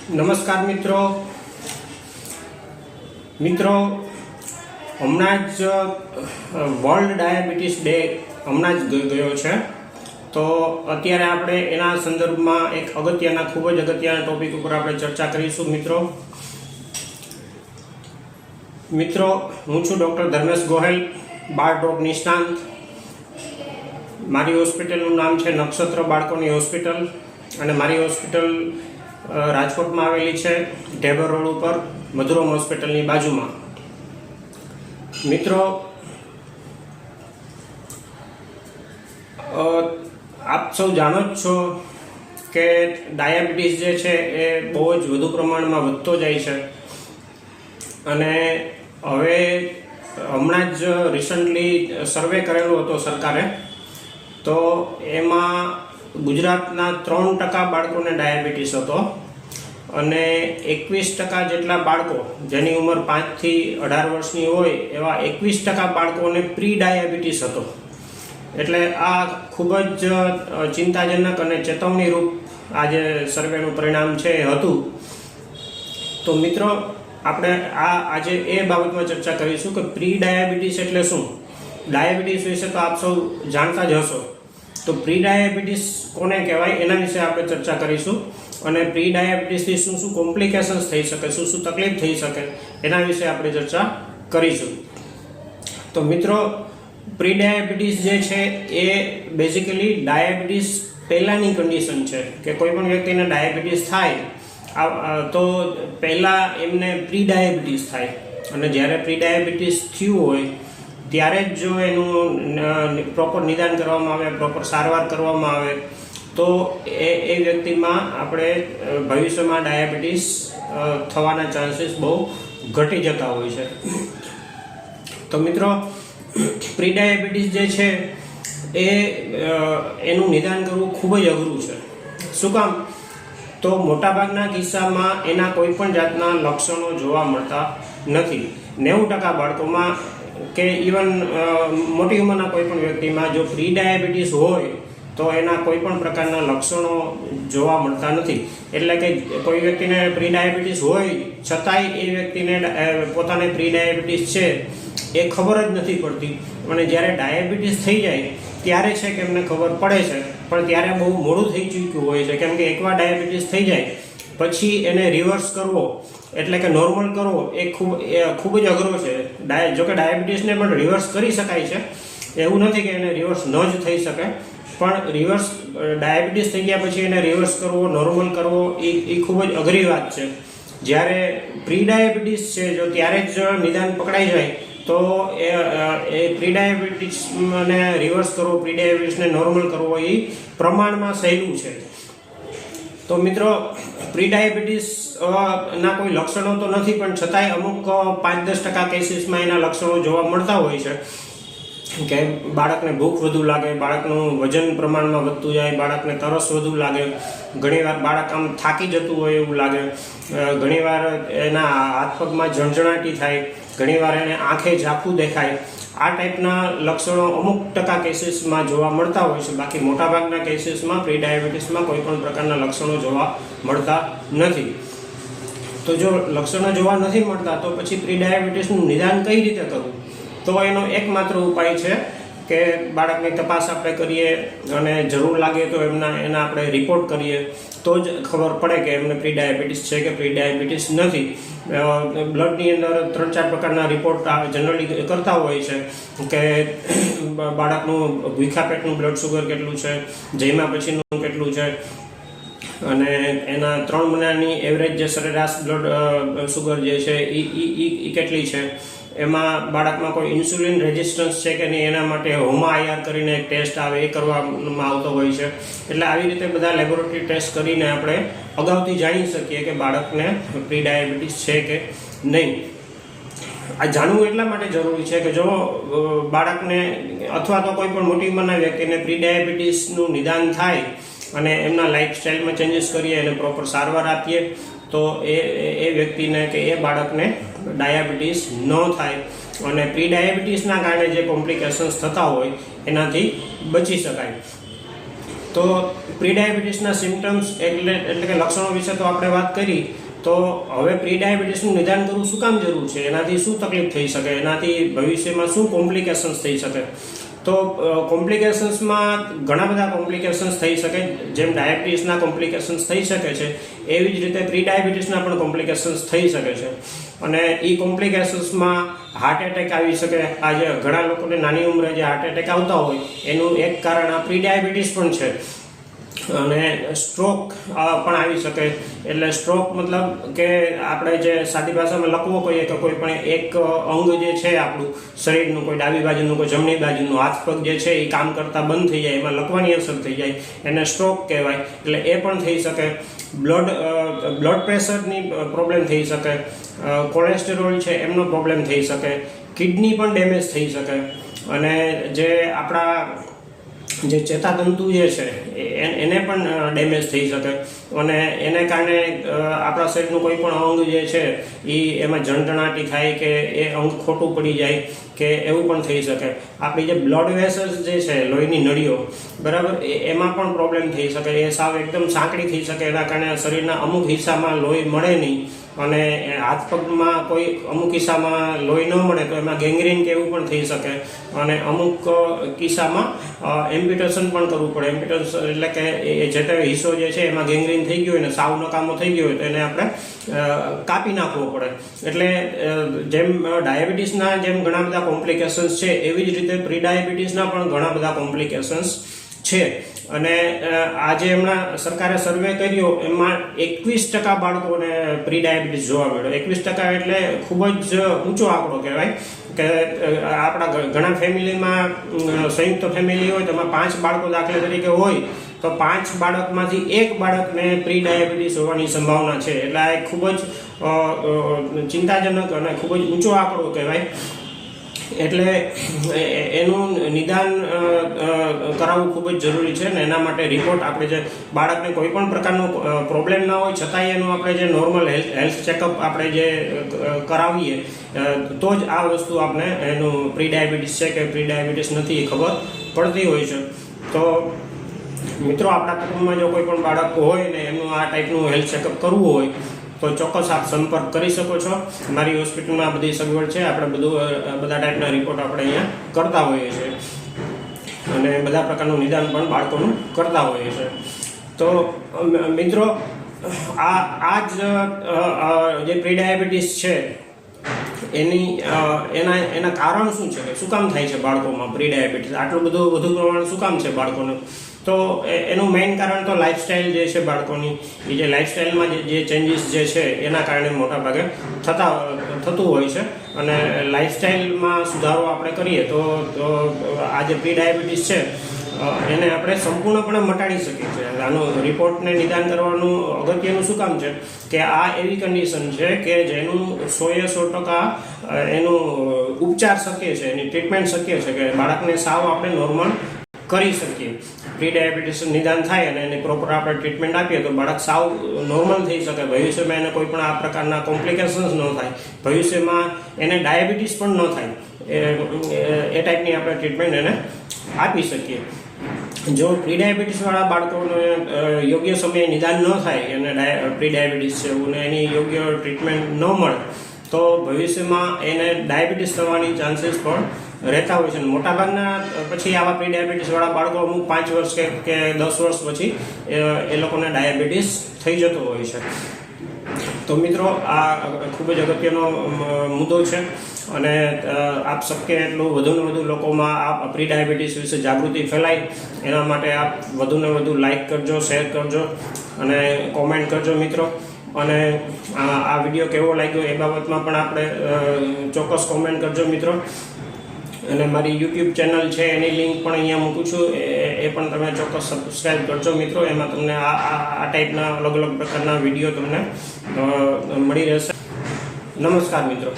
નમસ્કાર મિત્રો હમણાં જ વર્લ્ડ ડાયાબિટીસ ડે હમણાં જ ગયો છે, તો અત્યારે આપણે એના સંદર્ભમાં એક અગત્યના ખૂબ જ અગત્યના ટોપિક ઉપર આપણે ચર્ચા કરીશું. મિત્રો હું છું ડૉક્ટર ધર્મેશ ગોહેલ, બાળ રોગ નિષ્ણાંત. મારી હોસ્પિટલનું નામ છે નક્ષત્ર બાળકોની હોસ્પિટલ અને મારી હોસ્પિટલ રાજકોટમાં આવેલી છે, ઢેબર રોડ ઉપર, મધુરમ હોસ્પિટલની બાજુમાં. મિત્રો, આપ સૌ જાણો જ છો કે ડાયાબિટીસ જે છે એ બહુ જ વધુ પ્રમાણમાં વધતો જાય છે અને હવે હમણાં જ રિસન્ટલી સર્વે કરેલો હતો સરકારે, તો એમાં ગુજરાતના 3% બાળકોને ડાયાબિટીસ હતો અને 21% જેટલા બાળકો જેની ઉંમર 5 થી 18 વર્ષની હોય એવા 21% બાળકોને પ્રી ડાયાબિટીસ હતો. એટલે આ ખૂબ જ ચિંતાજનક અને ચેતવણીરૂપ આ જે સર્વેનું પરિણામ છે એ હતું. તો મિત્રો, આપણે આજે એ બાબતમાં ચર્ચા કરીશું કે પ્રી ડાયાબિટીસ એટલે શું. ડાયાબિટીસ વિશે તો આપ સૌ જાણતા જ હશો, તો પ્રી ડાયાબિટીસ કોને કહેવાય એના વિશે આપણે ચર્ચા કરીશું અને પ્રી ડાયાબિટીસથી શું શું કોમ્પ્લિકેશન્સ થઈ શકે, શું શું તકલીફ થઈ શકે એના વિશે આપણે ચર્ચા કરીશું. તો મિત્રો, પ્રી ડાયાબિટીસ જે છે એ બેઝિકલી ડાયાબિટીસ પહેલાંની કન્ડિશન છે કે કોઈ પણ વ્યક્તિને ડાયાબિટીસ થાય તો પહેલાં એમને પ્રી ડાયાબિટીસ થાય અને જ્યારે પ્રી ડાયાબિટીસ થયું હોય ત્યારે જ જો એનું પ્રોપર નિદાન કરવામાં આવે, પ્રોપર સારવાર કરવામાં આવે તો એ વ્યક્તિમાં આપણે ભવિષ્યમાં ડાયાબિટીસ થવાના ચાન્સીસ બહુ ઘટી જતા હોય છે. તો મિત્રો, પ્રી ડાયાબિટીસ જે છે એનું નિદાન કરવું ખૂબ જ અઘરું છે. શું કામ? તો મોટાભાગના કિસ્સામાં એના કોઈ પણ જાતના લક્ષણો જોવા મળતા નથી. 90% બાળકોમાં કે ઇવન મોટી ઉંમરના કોઈ પણ વ્યક્તિમાં જો પ્રી ડાયાબિટીસ હોય તો એના કોઈ પણ પ્રકારના લક્ષણો જોવા મળતા નથી. એટલે કે કોઈ વ્યક્તિને પ્રી ડાયાબિટીસ હોય છતાંય એ વ્યક્તિને પોતાને પ્રી ડાયાબિટીસ છે એ ખબર જ નથી પડતી અને જ્યારે ડાયાબિટીસ થઈ જાય ત્યારે છે કે એમને ખબર પડે છે, પણ ત્યારે બહુ મોડું થઈ ચૂક્યું હોય છે. કેમ કે એકવાર ડાયાબિટીસ થઈ જાય પછી એને રિવર્સ કરવો એટલે કે નોર્મલ કરવો એ ખૂબ જ અઘરો છે. જોકે ડાયાબિટીસને પણ રિવર્સ કરી શકાય છે, એવું નથી કે એને રિવર્સ ન જ થઈ શકે, પણ રિવર્સ ડાયાબિટીસ થઈ ગયા પછી એને રિવર્સ કરવો, નોર્મલ કરવો એ ખૂબ જ અઘરી વાત છે. જ્યારે પ્રી ડાયાબિટીસ છે જો ત્યારે જ નિદાન પકડાઈ જાય તો એ પ્રી ડાયાબિટીસને રિવર્સ કરવો, પ્રી ડાયાબિટીસને નોર્મલ કરવો એ પ્રમાણમાં સહેલું છે. તો મિત્રો, પ્રી ડાયાબિટીસ ના કોઈ લક્ષણો તો નથી, પણ છતાંય અમુક 5-10% કેસીસમાં એના લક્ષણો જોવા મળતા હોય છે કે બાળકને ભૂખ વધુ લાગે, બાળકનું વજન પ્રમાણમાં વધતું જાય, બાળકને તરસ વધુ લાગે, ઘણીવાર બાળક આમ થાકી જતું હોય એવું લાગે, ઘણીવાર એના હાથ પગમાં ઝણઝણાટી થાય, ઘણીવાર એને આંખે ઝાંખું દેખાય. આ ટાઈપના લક્ષણો અમુક ટકા કેસીસમાં જોવા મળતા હોય છે. બાકી મોટાભાગના કેસીસમાં પ્રી ડાયાબિટીસમાં કોઈ પણ પ્રકારના લક્ષણો જોવા મળતા નથી. તો જો લક્ષણો જોવા નથી મળતા તો પછી પ્રી ડાયાબિટીસનું નિદાન કઈ રીતે કરવું? તો એનો એકમાત્ર ઉપાય છે કે બાળકની તપાસ આપણે કરીએ અને જરૂર લાગે તો એના આપણે રિપોર્ટ કરીએ તો જ ખબર પડે કે એમને પ્રી ડાયાબિટીસ છે કે પ્રી ડાયાબિટીસ નથી. બ્લડની અંદર 3-4 પ્રકારના રિપોર્ટ જનરલી કરતા હોય છે કે બાળકનું ભૂખ્યા પેટનું બ્લડ સુગર કેટલું છે, જમ્યા પછીનું કેટલું છે અને એના 3 મહિનાની એવરેજ જે સરેરાશ બ્લડ સુગર જે છે એ કેટલી છે, એમાં બાળકમાં કોઈ ઇન્સ્યુલિન રેઝિસ્ટન્સ છે કે નહીં એના માટે હોમા IR કરીને એક ટેસ્ટ આવે એ કરવામાં આવતો હોય છે. એટલે આવી રીતે બધા લેબોરેટરી ટેસ્ટ કરીને આપણે અગાઉથી જાણી શકીએ કે બાળકને પ્રી ડાયાબિટીસ છે કે નહીં. આ જાણવું એટલા માટે જરૂરી છે કે જો બાળકને અથવા તો કોઈ પણ મોટી ઉંમરના વ્યક્તિને પ્રી ડાયાબિટીસનું નિદાન થાય અને એમના લાઇફસ્ટાઈલમાં ચેન્જીસ કરીએ અને પ્રોપર સારવાર આપીએ તો એ વ્યક્તિને કે એ બાળકને ડાયાબિટીસ ન થાય અને પ્રી ડાયાબિટીસના કારણે જે કોમ્પ્લિકેશન્સ થતા હોય એનાથી બચી શકાય. તો પ્રી ડાયાબિટીસના સિમ્ટમ્સ એટલે કે લક્ષણો વિશે તો આપણે વાત કરી. તો હવે પ્રી ડાયાબિટીસનું નિદાન કરવું શું કામ જરૂર છે, એનાથી શું તકલીફ થઈ શકે, એનાથી ભવિષ્યમાં શું કોમ્પ્લિકેશન્સ થઈ શકે. તો કોમ્પ્લિકેશન્સમાં ઘણા બધા કોમ્પ્લિકેશન્સ થઈ શકે. જેમ ડાયાબિટીસના કોમ્પ્લિકેશન્સ થઈ શકે છે, એવી જ રીતે પ્રી ડાયાબિટીસના પણ કોમ્પ્લિકેશન્સ થઈ શકે છે. અને એ કોમ્પ્લિકેશન્સમાં હાર્ટ એટેક આવી શકે. આજે ઘણા લોકોને નાની ઉંમરે જે હાર્ટ એટેક આવતા હોય એનું એક કારણ આ પ્રી ડાયાબિટીસ પણ છે. અને સ્ટ્રોક પણ આવી શકે. એટલે સ્ટ્રોક મતલબ કે આપણે જે સાદી ભાષામાં લખવો કહીએ કે કોઈ પણ એક અંગ જે છે આપણું શરીરનું, કોઈ ડાબી બાજુનું, કોઈ જમણી બાજુનું, હાથ પગ જે છે એ કામ કરતા બંધ થઈ જાય, એમાં લખવાની અસર થઈ જાય, એને સ્ટ્રોક કહેવાય. એટલે એ પણ થઈ શકે. બ્લડ પ્રેશરની પ્રોબ્લેમ થઈ શકે. કોલેસ્ટેરોલ છે એમનો પ્રોબ્લેમ થઈ શકે. કિડની પણ ડેમેજ થઈ શકે. અને જે આપણા જે ચેતાતંતુ જે છે એને પણ ડેમેજ થઈ શકે. અને એને કારણે આપણા શરીરનું કોઈ પણ અંગ જે છે એ એમાં જણજણાટી થાય કે એ અંગ ખોટું પડી જાય કે એવું પણ થઈ શકે. આપણી જે બ્લડ વેસલ્સ જે છે, લોહીની નળીઓ, બરાબર, એમાં પણ પ્રોબ્લેમ થઈ શકે. એ સાવ એકદમ સાંકડી થઈ શકે. એના કારણે શરીરના અમુક હિસ્સામાં લોહી મળે નહીં. અને હાથ પગમાં કોઈ અમુક કિસ્સામાં લોહી ન મળે તો એમાં ગેંગ્રીન કે એવું પણ થઈ શકે. અને અમુક કિસ્સામાં એમ્પ્યુટેશન પણ કરવું પડે. એમ્પ્યુટેશન એટલે કે એ જે તે હિસ્સો જે છે એમાં ગેંગ્રીન થઈ ગયો હોય ને સાવ નકામો થઈ ગયો હોય તો એને આપણે કાપી નાખવો પડે. એટલે જેમ ડાયાબિટીસના જેમ ઘણા બધા કોમ્પ્લિકેશન્સ છે, એવી જ રીતે પ્રી ડાયાબિટીસના પણ ઘણા બધા કોમ્પ્લિકેશન્સ છે. અને આજે હમણાં સરકારે સર્વે કર્યો, એમાં 21% બાળકોને પ્રી ડાયાબિટીસ જોવા મળ્યો. 21% એટલે ખૂબ જ ઊંચો આંકડો કહેવાય. કે આપણા ઘણા ફેમિલીમાં સંયુક્ત ફેમિલી હોય, તેમાં 5 બાળકો દાખલા તરીકે હોય તો 5 બાળકમાંથી 1 બાળકને પ્રી ડાયાબિટીસ હોવાની સંભાવના છે. એટલે આ એક ખૂબ જ ચિંતાજનક અને ખૂબ જ ઊંચો આંકડો કહેવાય. એટલે એનું નિદાન કરાવવું ખૂબ જ જરૂરી છે. ને એના માટે રિપોર્ટ, આપણે જે બાળકને કોઈ પણ પ્રકારનો પ્રોબ્લેમ ના હોય છતાંય એનું આપણે જે નોર્મલ હેલ્થ ચેકઅપ આપણે જે કરાવીએ તો જ આ વસ્તુ આપણે એનું પ્રી ડાયાબિટીસ છે કે પ્રી ડાયાબિટીસ નથી એ ખબર પડતી હોય છે. તો મિત્રો, આપણા કુટુંબમાં જો કોઈ પણ બાળક હોય ને એમનું આ ટાઈપનું હેલ્થ ચેકઅપ કરવું હોય તો ચોક્કસ આપ સંપર્ક કરી શકો છો. મારી હોસ્પિટલમાં બધી સગવડ છે. આપણે બધા ટાઈપના રિપોર્ટ આપણે અહીંયા કરતા હોઈએ છીએ અને બધા પ્રકારનું નિદાન પણ બાળકોનું કરતા હોઈએ છીએ. તો મિત્રો, આ જ જે પ્રી ડાયાબિટીસ છે એના કારણ શું છે, શું કામ થાય છે બાળકોમાં પ્રી ડાયાબિટીસ, આટલું બધું વધુ પ્રમાણ શું કામ છે બાળકોનું? તો એનું મેઇન કારણ તો લાઇફસ્ટાઇલ જે છે બાળકોની, એ જે લાઇફસ્ટાઇલમાં જે ચેન્જીસ જે છે એના કારણે મોટાભાગે થતું હોય છે. અને લાઇફસ્ટાઇલમાં સુધારો આપણે કરીએ તો આ જે પ્રી ડાયાબિટીસ છે એને આપણે સંપૂર્ણપણે મટાડી શકીએ છીએ. આનું રિપોર્ટને નિદાન કરવાનું અગત્યનું શું કામ છે કે આ એવી કન્ડિશન છે કે જેનું 100% એનું ઉપચાર શક્ય છે, એની ટ્રીટમેન્ટ શક્ય છે કે બાળકને સાવ આપણે નોર્મલ કરી શકીએ. પ્રી ડાયાબિટીસ નિદાન થાય અને એની પ્રોપર આપણે ટ્રીટમેન્ટ આપીએ તો બાળક સાવ નોર્મલ થઈ શકે. ભવિષ્યમાં એને કોઈ પણ આ પ્રકારના કોમ્પ્લિકેશન્સ ન થાય. ભવિષ્યમાં એને ડાયાબિટીસ પણ ન થાય. એ ટાઈપની આપણે ટ્રીટમેન્ટ એને આપી શકીએ. જો પ્રી ડાયાબિટીસવાળા બાળકોને યોગ્ય સમયે નિદાન ન થાય અને પ્રી ડાયાબિટીસ છે એવું ને એની યોગ્ય ટ્રીટમેન્ટ ન મળે તો ભવિષ્યમાં એને ડાયાબિટીસ થવાની ચાન્સીસ પણ રહેતા હોય છે. મોટાભાગના પછી આવા પ્રી ડાયાબિટીસવાળા બાળકો અમુક 5 વર્ષ કે 10 વર્ષ પછી એ લોકોને ડાયાબિટીસ થઈ જતો હોય છે. તો મિત્રો, આ ખૂબ જ અગત્યનો મુદ્દો છે અને આપ શક્ય એટલું વધુને વધુ લોકોમાં આ પ્રી ડાયાબિટીસ વિશે જાગૃતિ ફેલાય એના માટે આપ વધુને વધુ લાઈક કરજો, શેર કરજો અને કોમેન્ટ કરજો મિત્રો. અને આ વિડીયો કેવો લાગ્યો એ બાબતમાં પણ આપણે ચોક્કસ કોમેન્ટ કરજો મિત્રો. અને મારી યુટ્યુબ ચેનલ છે એની લિંક પણ અહીંયા મૂકું છું, એ પણ તમે ચોક્કસ સબસ્ક્રાઈબ કરજો મિત્રો. એમાં તમને આ ટાઈપના અલગ અલગ પ્રકારના વિડીયો તમને મળી રહેશે. નમસ્કાર મિત્રો.